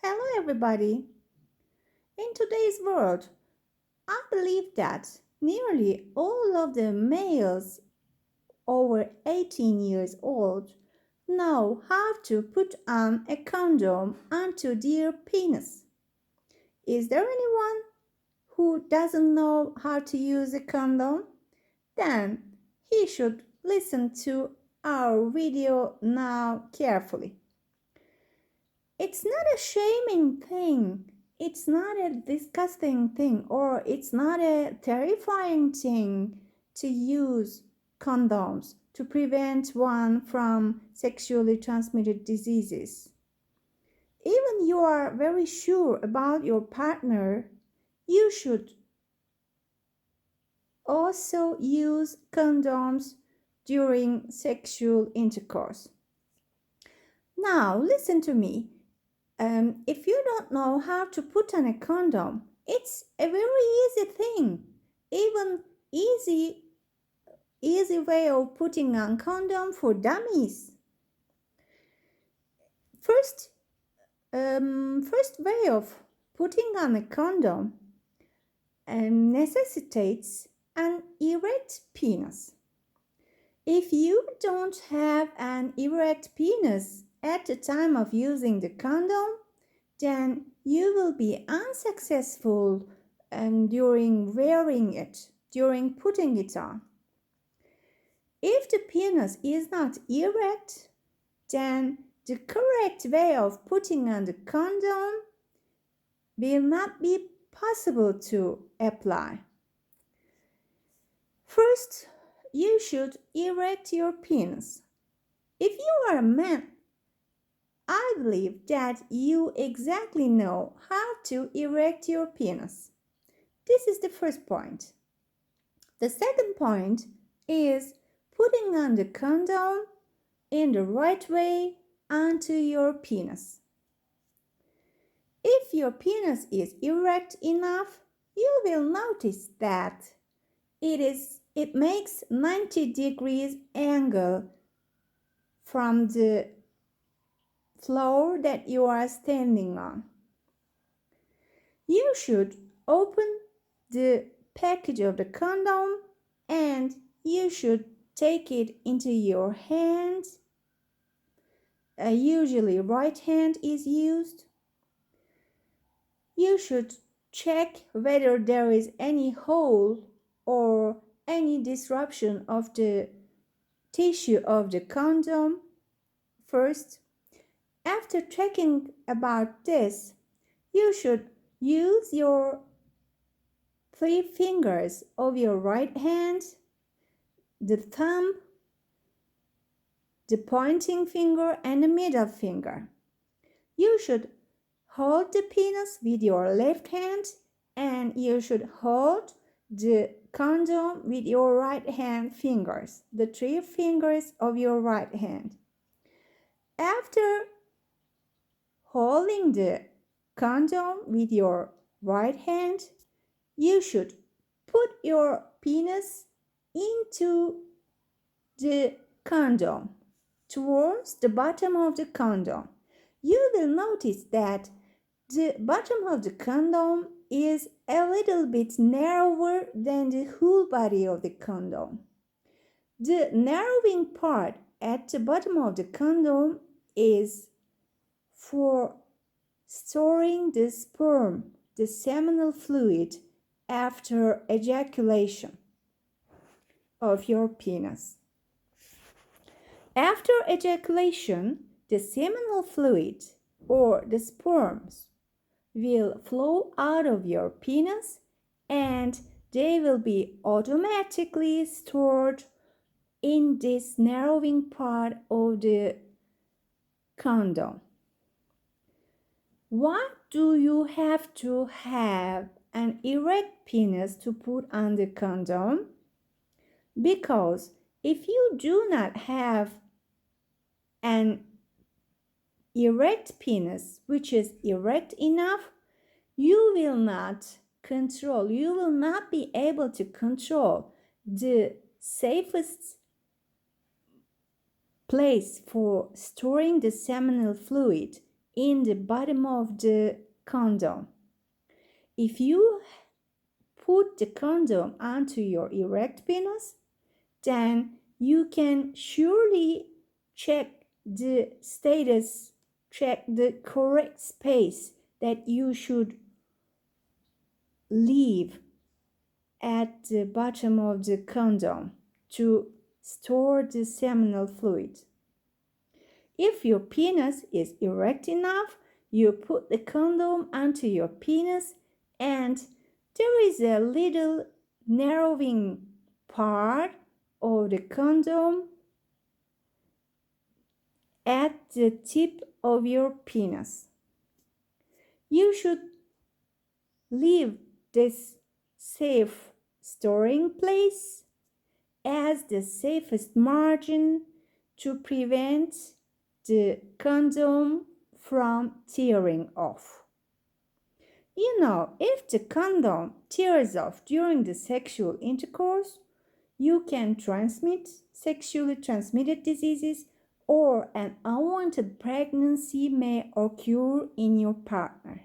Hello, everybody. In today's world, I believe that nearly all of the males over 18 years old know how to put on a condom onto their penis. Is there anyone who doesn't know how to use a condom? Then he should listen to our video now carefully. It's not a shaming thing. It's not a disgusting thing, or it's not a terrifying thing to use condoms to prevent one from sexually transmitted diseases. Even you are very sure about your partner, you should also use condoms during sexual intercourse. Now, listen to me. If you don't know how to put on a condom, it's a very easy thing. Even easy way of putting on condom for dummies. First way of putting on a condom necessitates an erect penis. If you don't have an erect penis at the time of using the condom, then you will be unsuccessful during wearing it, during putting it on. If the penis is not erect, then the correct way of putting on the condom will not be possible to apply. First, you should erect your penis. If you are a man, I believe that you exactly know how to erect your penis. This is the first point. The second point is putting on the condom in the right way onto your penis. If your penis is erect enough, you will notice that it makes 90 degrees angle from the floor that you are standing on. You should open the package of the condom and you should take it into your hand. Usually right hand is used. You should check whether there is any hole or any disruption of the tissue of the condom first. After checking about this, you should use your 3 fingers of your right hand, the thumb, the pointing finger, and the middle finger. You should hold the penis with your left hand and you should hold the condom with your right hand fingers, the 3 fingers of your right hand. After holding the condom with your right hand, you should put your penis into the condom towards the bottom of the condom. You will notice that the bottom of the condom is a little bit narrower than the whole body of the condom. The narrowing part at the bottom of the condom is for storing the sperm, the seminal fluid, after ejaculation of your penis. After ejaculation, the seminal fluid or the sperms will flow out of your penis and they will be automatically stored in this narrowing part of the condom. Why do you have to have an erect penis to put on the condom? Because if you do not have an erect penis which is erect enough, you will not be able to control the safest place for storing the seminal fluid in the bottom of the condom. If you put the condom onto your erect penis, then you can surely check the status, check the correct space that you should leave at the bottom of the condom to store the seminal fluid. If your penis is erect enough, you put the condom onto your penis and there is a little narrowing part of the condom at the tip of your penis. You should leave this safe storing place as the safest margin to prevent the condom from tearing off. You know, if the condom tears off during the sexual intercourse, you can transmit sexually transmitted diseases or an unwanted pregnancy may occur in your partner.